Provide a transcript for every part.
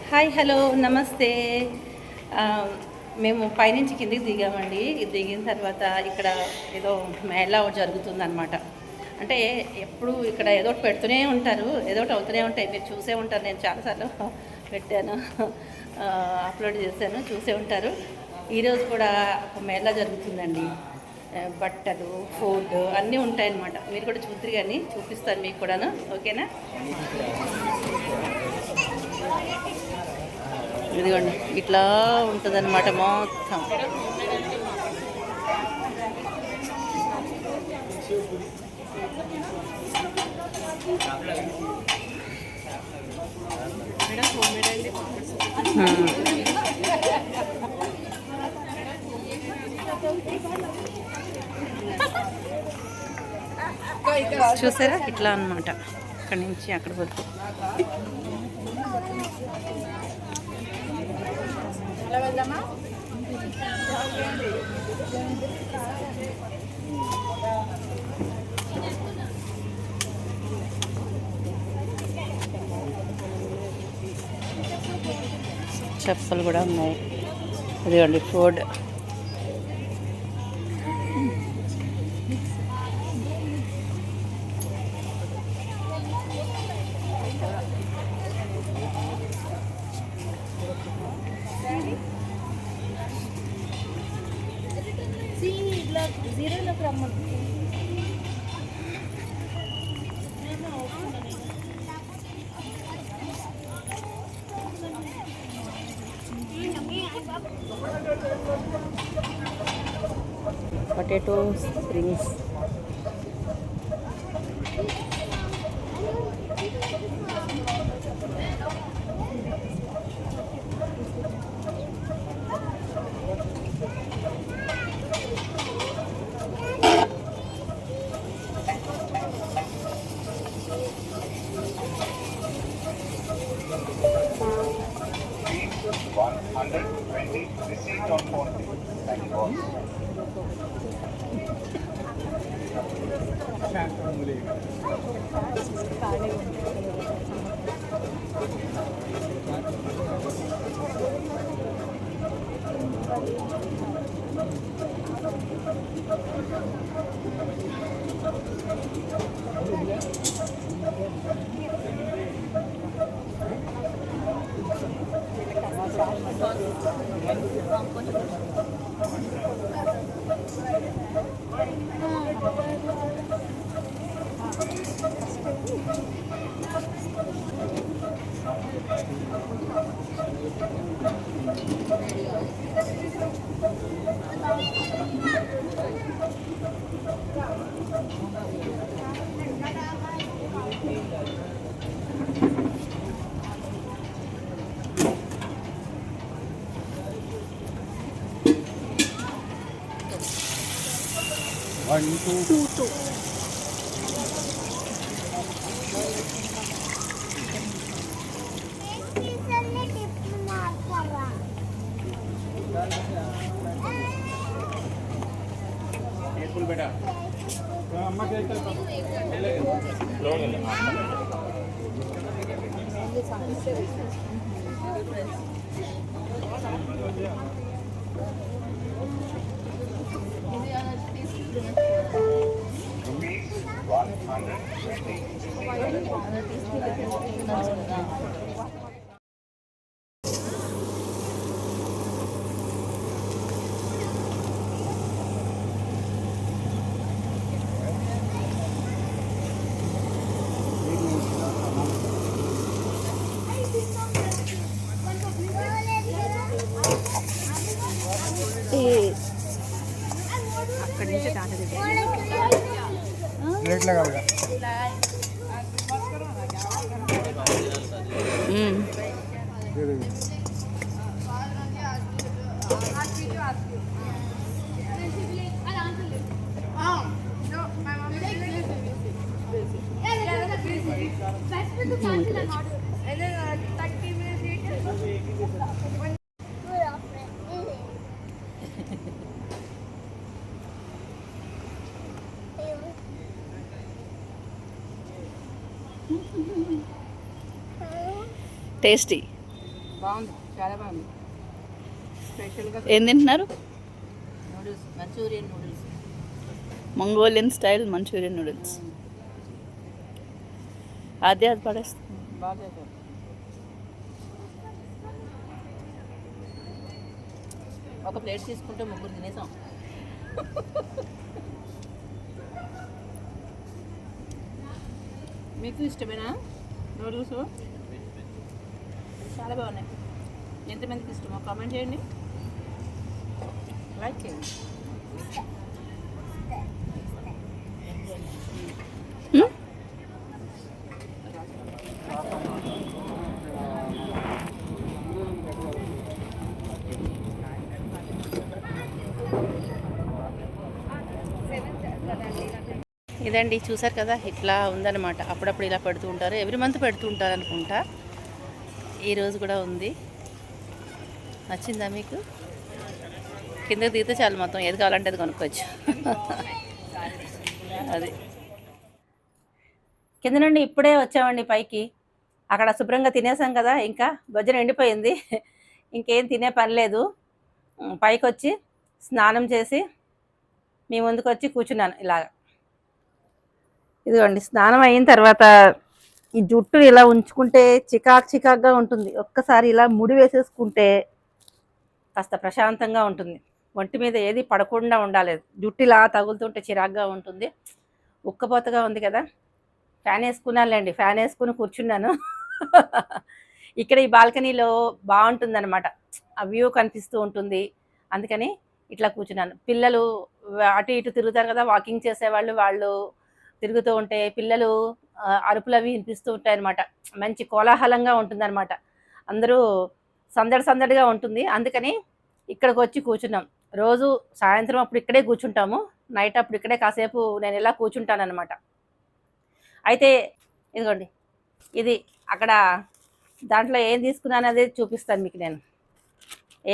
Hi hello నమస్తే. ఆ, మేము పైనుంచి కిందికి దిగామండి. దిగిన తర్వాత ఇక్కడ ఏదో మేళా ఒకటి జరుగుతుందన్నమాట. అంటే ఎప్పుడు ఇక్కడ ఏదో ఒకటి పెడుతూనే ఉంటారు, ఏదో ఒకటి అవుతూనే ఉంటాయి. మీరు చూసే ఉంటారు, నేను చాలాసార్లు పెట్టాను, అప్లోడ్ చేశాను, చూసే ఉంటారు. ఈరోజు కూడా ఒక మేళా జరుగుతుందండి. బట్టలు, ఫుడ్ అన్నీ ఉంటాయన్నమాట. మీరు కూడా చూద్దరు, కానీ చూపిస్తాను మీకు కూడాను. ఓకేనా? ఇదిగోండి, ఇట్లా ఉంటుందన్నమాట మొత్తం. చూసారా, ఇట్లా అన్నమాట. అక్కడి నుంచి అక్కడ వరకు చెప్పులు కూడా ఉన్నాయి. ఇదిగోండి ఫుడ్. జీరోలోకి రమ్మను. Potato springs. Receipt on phone. Thank you all. One, two. बेटा अम्मा कहते అక్కడి నుంచి ప్లేట్ लगाओगा టేస్టీ. బాగుంది, చాలా బాగుంది. స్పెషల్గా ఏం తింటున్నారు? Noodles, Manchurian noodles, Mongolian style Manchurian noodles. అదే అది పడేస్తుంది. బాగా చేశారు. ఒక ప్లేట్ తీసుకుంటే ముగ్గురు తినేసాం. మీకు ఇష్టమేనా నూడిల్స్? చాలా బాగున్నాయి. ఎంతమందికి ఇష్టమో కామెంట్ చేయండి, లైక్ చేయండి. ఇదండి, చూసారు కదా, ఇట్లా ఉందన్నమాట. అప్పుడప్పుడు ఇలా పెడుతూ ఉంటారు, ఎవ్రీ మంత్ పెడుతూ ఉంటారు అనుకుంటా. ఈరోజు కూడా ఉంది. నచ్చిందా మీకు? కిందకి దిగితే చాలు, మొత్తం ఏది కావాలంటే అది కొనుక్కోవచ్చు. అది కింద నుండి ఇప్పుడే వచ్చామండి పైకి. అక్కడ శుభ్రంగా తినేసాం కదా, ఇంకా భోజనం ఎండిపోయింది. ఇంకేం తినే పని లేదు. పైకి వచ్చి స్నానం చేసి మీ ముందుకు వచ్చి కూర్చున్నాను ఇలాగా. ఇదిగోండి, స్నానం అయిన తర్వాత ఈ జుట్టు ఇలా ఉంచుకుంటే చికాక్గా ఉంటుంది. ఒక్కసారి ఇలా ముడి వేసేసుకుంటే కాస్త ప్రశాంతంగా ఉంటుంది. ఒంటి మీద ఏది పడకుండా ఉండాలి. జుట్టు ఇలా తగులుతుంటే చిరాగ్గా ఉంటుంది. ఉక్కపోతగా ఉంది కదా, ఫ్యాన్ వేసుకున్నానులేండి. ఫ్యాన్ వేసుకుని కూర్చున్నాను. ఇక్కడ ఈ బాల్కనీలో బాగుంటుంది అనమాట, ఆ వ్యూ కనిపిస్తూ ఉంటుంది. అందుకని ఇట్లా కూర్చున్నాను. పిల్లలు అటు ఇటు తిరుగుతారు కదా, వాకింగ్ చేసేవాళ్ళు, వాళ్ళు తిరుగుతూ ఉంటే పిల్లలు అరుపులు అవి వినిపిస్తూ ఉంటాయి అనమాట. మంచి కోలాహలంగా ఉంటుంది అనమాట. అందరూ సందడిగా ఉంటుంది. అందుకని ఇక్కడికి వచ్చి కూర్చున్నాం. రోజు సాయంత్రం అప్పుడు ఇక్కడే కూర్చుంటాము, నైట్ అప్పుడు ఇక్కడే కాసేపు నేను ఇలా కూర్చుంటాను అనమాట. అయితే ఇదిగోండి, ఇది అక్కడ దాంట్లో ఏం తీసుకున్నాను అనేది చూపిస్తాను మీకు. నేను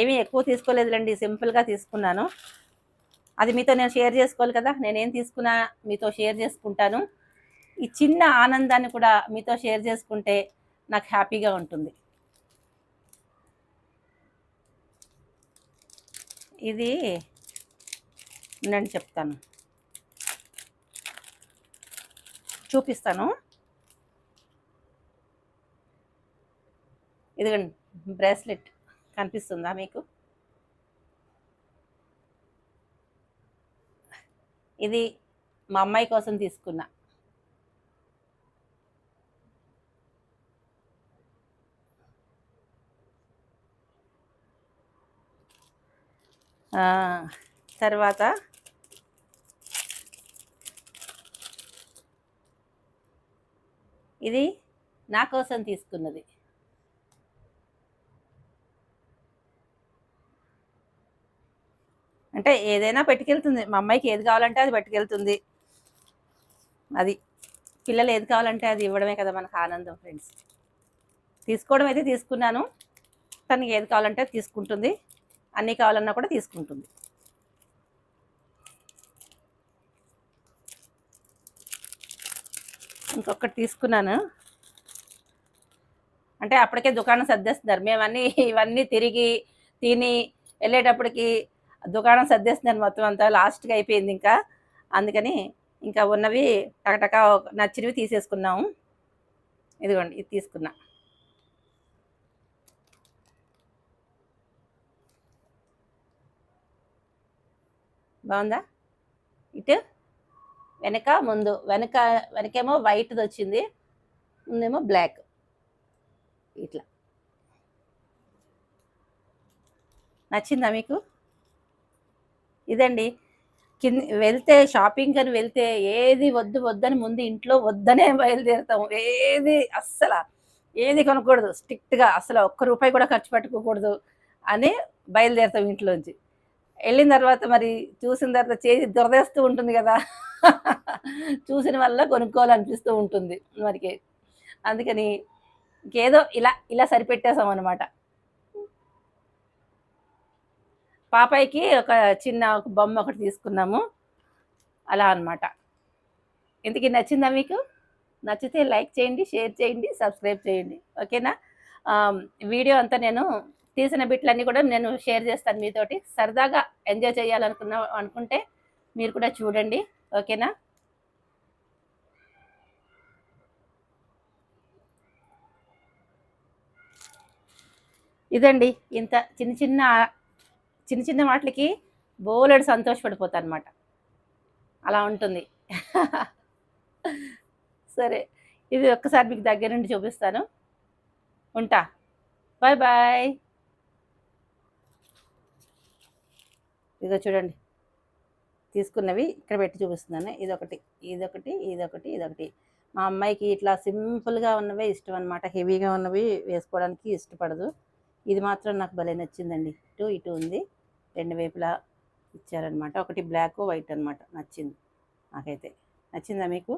ఏమీ ఎక్కువ తీసుకోలేదులేండి, సింపుల్గా తీసుకున్నాను. అది మీతో నేను షేర్ చేసుకోవాలి కదా, నేనేం తీసుకున్నా మీతో షేర్ చేసుకుంటాను. ఈ చిన్న ఆనందాన్ని కూడా మీతో షేర్ చేసుకుంటే నాకు హ్యాపీగా ఉంటుంది. ఇది నేను చెప్తాను, చూపిస్తాను. ఇదిగోండి, బ్రేస్లెట్ కనిపిస్తుందా మీకు? ఇది మా అమ్మాయి కోసం తీసుకున్నా. తర్వాత ఇది నా కోసం తీసుకున్నది. అంటే ఏదైనా పెట్టుకెళ్తుంది, మా అమ్మాయికి ఏది కావాలంటే అది పెట్టుకెళ్తుంది. అది పిల్లలు ఏది కావాలంటే అది ఇవ్వడమే కదా మనకు ఆనందం ఫ్రెండ్స్. తీసుకోవడం అయితే తీసుకున్నాను, తనకి ఏది కావాలంటే తీసుకుంటుంది, అన్నీ కావాలన్నా కూడా తీసుకుంటుంది. ఇంకొకటి తీసుకున్నాను, అంటే అప్పటికే దుకాణం సర్దేస్తున్నారు. మేమన్నీ ఇవన్నీ తిరిగి తిని వెళ్ళేటప్పటికి దుకాణం సర్దేస్తున్నారు మొత్తం అంతా, లాస్ట్గా అయిపోయింది ఇంకా. అందుకని ఇంకా ఉన్నవి టకటక నచ్చినవి తీసేసుకున్నాము. ఇదిగోండి, ఇది తీసుకున్నా. బాగుందా? ఇటు వెనక ముందు, వెనకేమో వైట్ది వచ్చింది, ముందేమో బ్లాక్. ఇట్లా నచ్చిందా మీకు? ఇదండి, వెళ్తే షాపింగ్ అని వెళ్తే ఏది వద్దని ముందు ఇంట్లో వద్దనే బయలుదేరుతాము. ఏది కొనకూడదు, స్ట్రిక్ట్గా అసలు ₹1 కూడా ఖర్చు పెట్టుకోకూడదు అని బయలుదేరుతాం ఇంట్లోంచి. వెళ్ళిన తర్వాత మరి చూసిన తర్వాత చేసి దురదేస్తూ ఉంటుంది కదా. చూసిన వల్ల కొనుక్కోవాలనిపిస్తూ ఉంటుంది మరికి. అందుకని ఇంకేదో ఇలా సరిపెట్టేసాం అనమాట. పాపాయికి ఒక చిన్న బొమ్మ ఒకటి తీసుకున్నాము, అలా అనమాట. ఇంతకీ నచ్చిందా మీకు? నచ్చితే లైక్ చేయండి, షేర్ చేయండి, సబ్స్క్రైబ్ చేయండి, ఓకేనా? వీడియో అంతా నేను తీసిన బిట్లన్నీ కూడా నేను షేర్ చేస్తాను మీతోటి. సరదాగా ఎంజాయ్ అనుకుంటే మీరు కూడా చూడండి. ఓకేనా? ఇదండి. ఇంత చిన్న చిన్న వాటికి బోలెడు సంతోషపడిపోతా అనమాట. అలా ఉంటుంది. సరే. ఇది ఒక్కసారి మీకు దగ్గర నుండి చూపిస్తాను. ఉంటా. Bye bye. ఇదిగో చూడండి. తీసుకున్నవి ఇక్కడ పెట్టి చూపిస్తున్నాను. ఇదొకటి, ఇదొకటి, ఇదొకటి, ఇదొకటి. మా అమ్మాయికి ఇట్లా సింపుల్‌గా ఉన్నవే ఇష్టం అనమాట. హెవీగా ఉన్నవి వేసుకోవడానికి ఇష్టపడదు. ఇది మాత్రం నాకు భలే నచ్చిందండి. ఇటు, ఇటు ఉంది. 2 వైపులా ఇచ్చారనమాట. ఒకటి బ్లాకు, వైట్ అనమాట. నచ్చింది నాకైతే. నచ్చిందా మీకు?